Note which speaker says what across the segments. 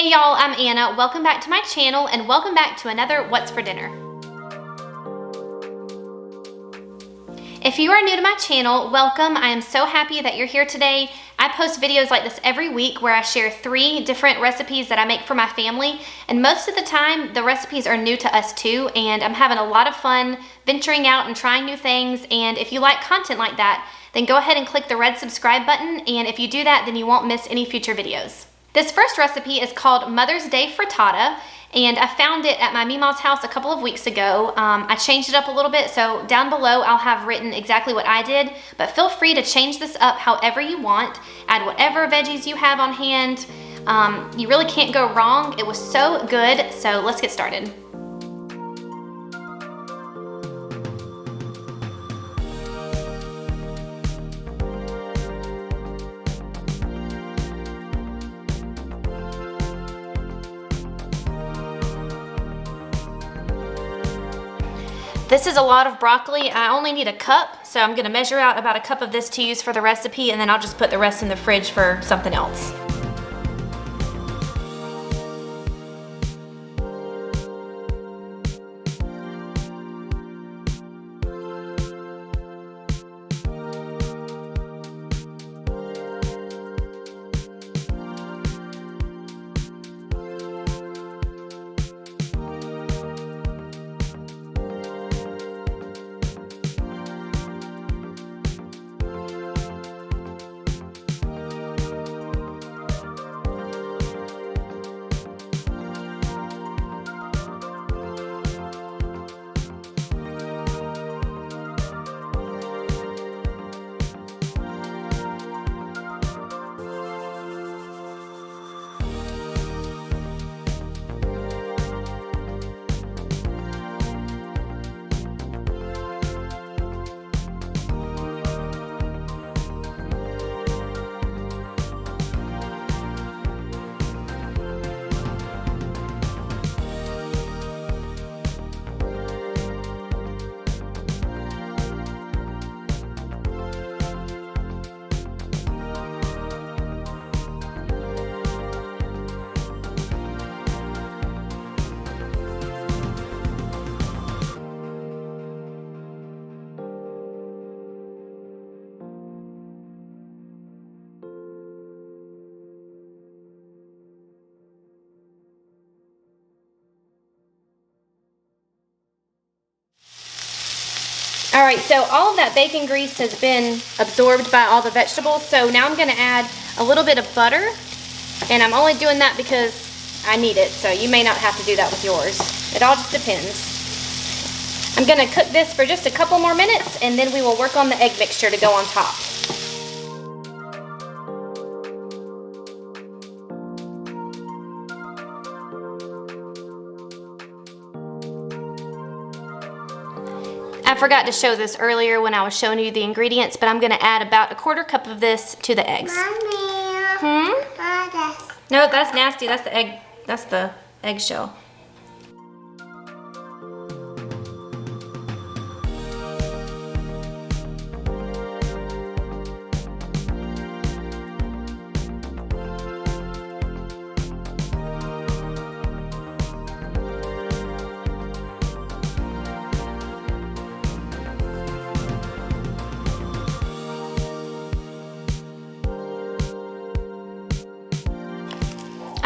Speaker 1: Hey y'all, I'm Anna. Welcome back to my channel and welcome back to another What's for Dinner. If you are new to my channel, welcome. I am so happy that you're here today. I post videos like this every week where I share 3 different recipes that I make for my family, and most of the time the recipes are new to us too, and I'm having a lot of fun venturing out and trying new things. And if you like content like that, then go ahead and click the red subscribe button, and if you do that, then you won't miss any future videos. This first recipe is called Mother's Day Frittata, and I found it at my Mima's house a couple of weeks ago. I changed it up a little bit, so down below I'll have written exactly what I did, but feel free to change this up however you want. Add whatever veggies you have on hand. You really can't go wrong. It was so good, so let's get started. This is a lot of broccoli. I only need a cup, so I'm gonna measure out about a cup of this to use for the recipe, and then I'll just put the rest in the fridge for something else. All right, so all of that bacon grease has been absorbed by all the vegetables, so now I'm gonna add a little bit of butter, and I'm only doing that because I need it, so you may not have to do that with yours. It all just depends. I'm gonna cook this for just a couple more minutes, and then we will work on the egg mixture to go on top. I forgot to show this earlier when I was showing you the ingredients, but I'm gonna add about a 1/4 cup of this to the eggs.
Speaker 2: Mommy.
Speaker 1: No, that's nasty. That's the egg. That's the eggshell.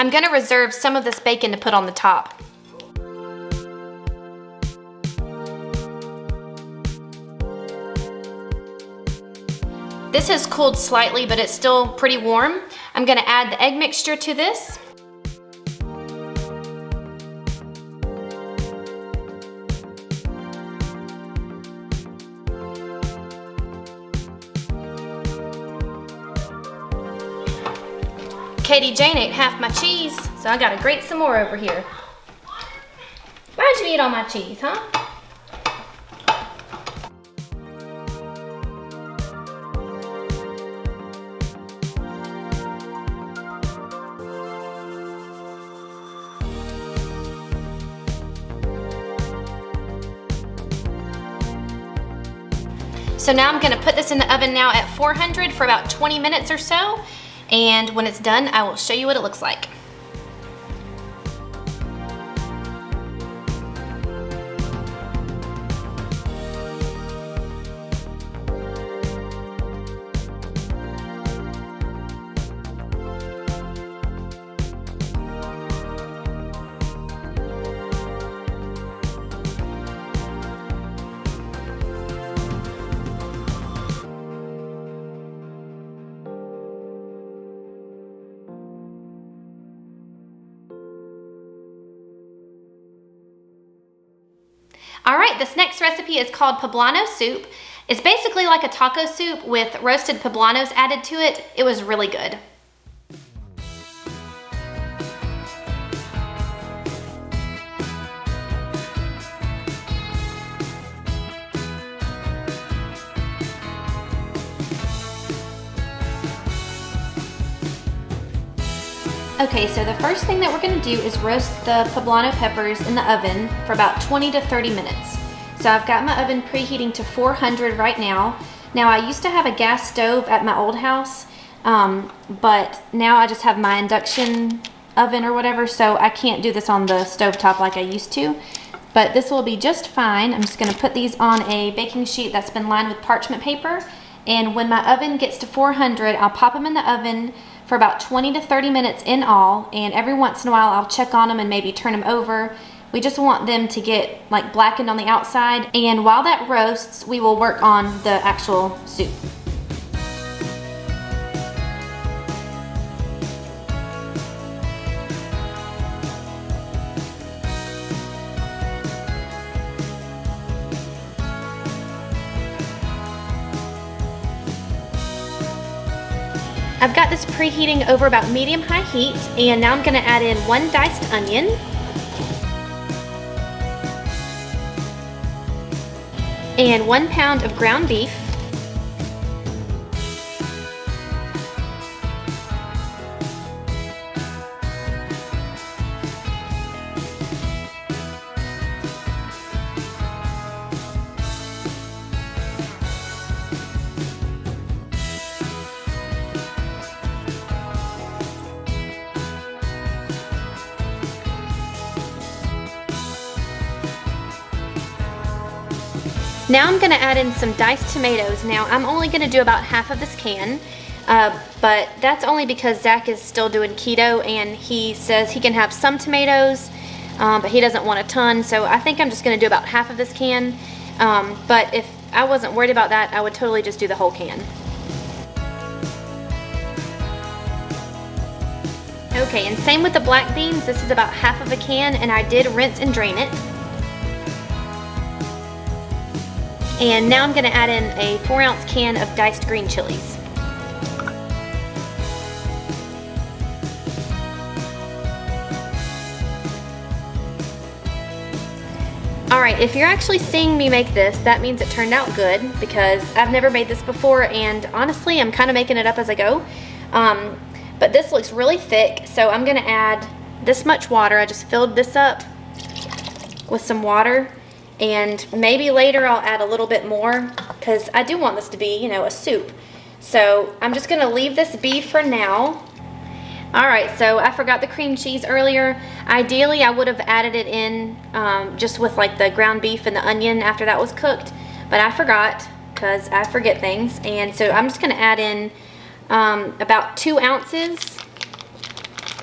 Speaker 1: I'm gonna reserve some of this bacon to put on the top. This has cooled slightly, but it's still pretty warm. I'm gonna add the egg mixture to this. Katie Jane ate half my cheese, so I gotta grate some more over here. Why'd you eat all my cheese, huh? So now I'm gonna put this in the oven now at 400 for about 20 minutes or so. And when it's done, I will show you what it looks like. All right, this next recipe is called Poblano soup. It's basically like a taco soup with roasted poblanos added to it. It was really good. Okay, so the first thing that we're gonna do is roast the poblano peppers in the oven for about 20 to 30 minutes. So I've got my oven preheating to 400 right now. Now I used to have a gas stove at my old house, but now I just have my induction oven or whatever, so I can't do this on the stovetop like I used to. But this will be just fine. I'm just gonna put these on a baking sheet that's been lined with parchment paper, and when my oven gets to 400, I'll pop them in the oven for about 20 to 30 minutes in all, and every once in a while I'll check on them and maybe turn them over. We just want them to get like blackened on the outside, and while that roasts, we will work on the actual soup. I've got this preheating over about medium-high heat, and now I'm gonna add in 1 diced onion, and 1 pound of ground beef, Now I'm gonna add in some diced tomatoes. Now I'm only gonna do about half of this can, but that's only because Zach is still doing keto and he says he can have some tomatoes, but he doesn't want a ton, so I think I'm just gonna do about half of this can. But if I wasn't worried about that, I would totally just do the whole can. Okay, and same with the black beans. This is about half of a can, and I did rinse and drain it. And now I'm gonna add in a 4-ounce can of diced green chilies. All right, if you're actually seeing me make this, that means it turned out good, because I've never made this before, and honestly, I'm kind of making it up as I go. But this looks really thick, so I'm gonna add this much water. I just filled this up with some water. And maybe later I'll add a little bit more, because I do want this to be, you know, a soup. So I'm just gonna leave this be for now. All right, so I forgot the cream cheese earlier. Ideally, I would have added it in just with like the ground beef and the onion after that was cooked, but I forgot, because I forget things. And so I'm just gonna add in about 2 ounces.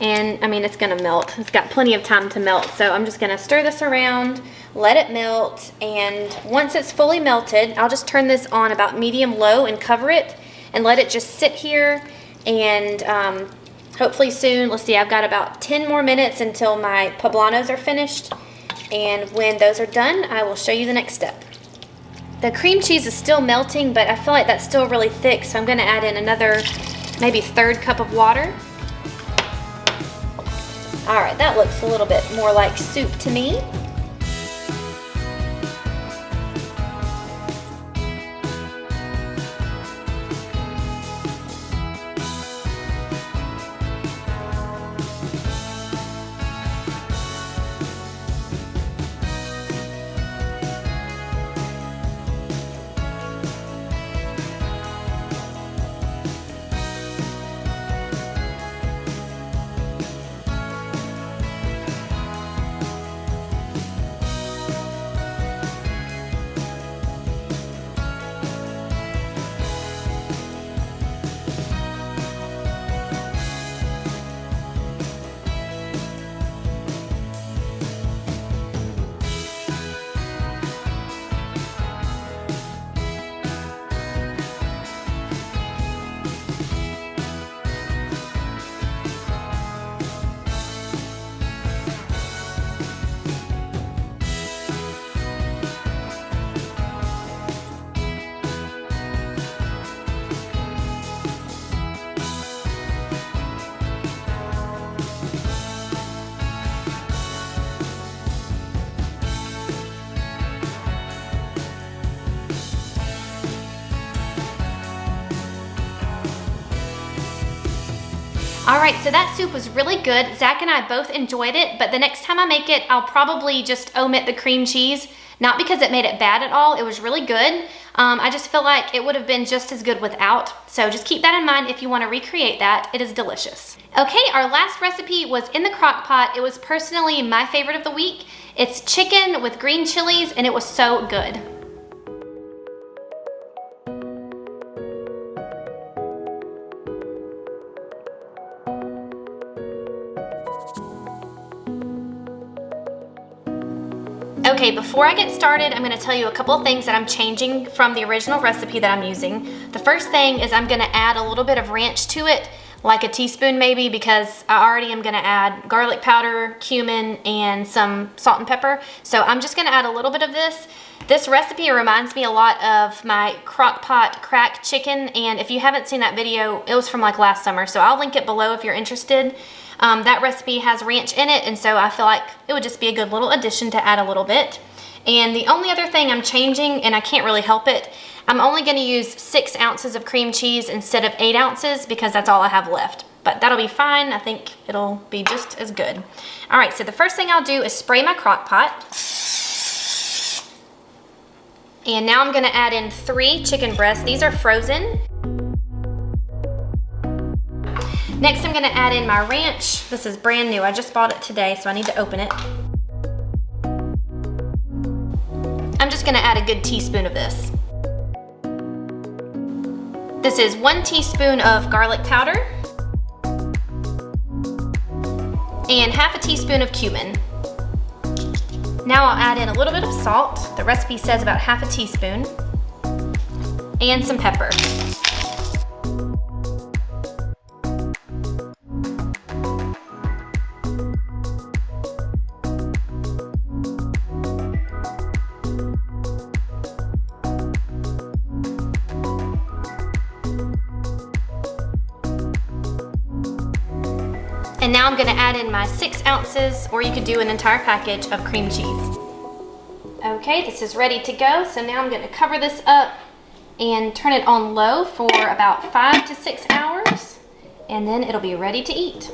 Speaker 1: And I mean, it's gonna melt. It's got plenty of time to melt. So I'm just gonna stir this around, let it melt, and once it's fully melted, I'll just turn this on about medium-low and cover it and let it just sit here, and hopefully soon, let's see, I've got about 10 more minutes until my poblanos are finished, and when those are done, I will show you the next step. The cream cheese is still melting, but I feel like that's still really thick, so I'm gonna add in another maybe 1/3 cup of water. All right, that looks a little bit more like soup to me. All right, so that soup was really good. Zach and I both enjoyed it, but the next time I make it, I'll probably just omit the cream cheese. Not because it made it bad at all, it was really good. I just feel like it would have been just as good without. So just keep that in mind if you want to recreate that. It is delicious. Okay, our last recipe was in the crock pot. It was personally my favorite of the week. It's chicken with green chilies, and it was so good. Okay, before I get started, I'm gonna tell you a couple of things that I'm changing from the original recipe that I'm using. The first thing is I'm gonna add a little bit of ranch to it, like a teaspoon maybe, because I already am gonna add garlic powder, cumin, and some salt and pepper. So I'm just gonna add a little bit of this. This recipe reminds me a lot of my Crockpot cracked chicken, and if you haven't seen that video, it was from like last summer, so I'll link it below if you're interested. That recipe has ranch in it, and so I feel like it would just be a good little addition to add a little bit. And the only other thing I'm changing, and I can't really help it, I'm only going to use 6 ounces of cream cheese instead of 8 ounces because that's all I have left. But that'll be fine. I think it'll be just as good. All right, so the first thing I'll do is spray my crock pot. And now I'm going to add in 3 chicken breasts. These are frozen. Next, I'm gonna add in my ranch. This is brand new. I just bought it today, so I need to open it. I'm just gonna add a good teaspoon of this. This is 1 teaspoon of garlic powder and half a teaspoon of cumin. Now I'll add in a little bit of salt. The recipe says about half a teaspoon, and some pepper. And now I'm gonna add in my 6 ounces, or you could do an entire package of cream cheese. Okay, this is ready to go. So now I'm gonna cover this up and turn it on low for about 5 to 6 hours, and then it'll be ready to eat.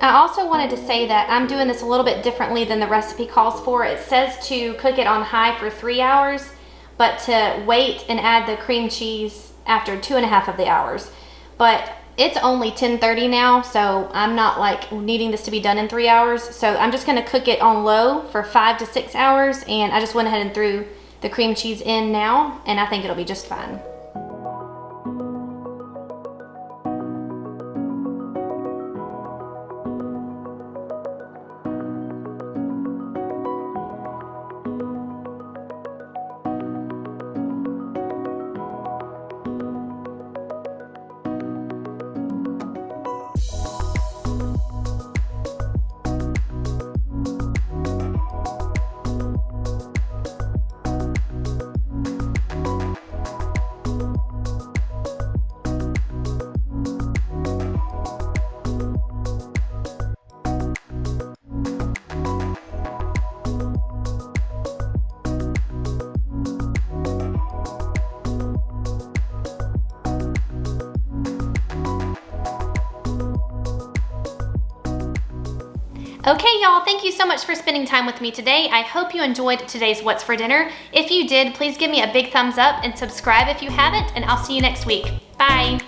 Speaker 1: I also wanted to say that I'm doing this a little bit differently than the recipe calls for. It says to cook it on high for 3 hours, but to wait and add the cream cheese after 2.5 of the hours. But it's only 10:30 now, so I'm not like needing this to be done in 3 hours. So I'm just gonna cook it on low for 5 to 6 hours, and I just went ahead and threw the cream cheese in now, and I think it'll be just fine. Okay, y'all, thank you so much for spending time with me today. I hope you enjoyed today's What's for Dinner. If you did, please give me a big thumbs up and subscribe if you haven't, and I'll see you next week. Bye.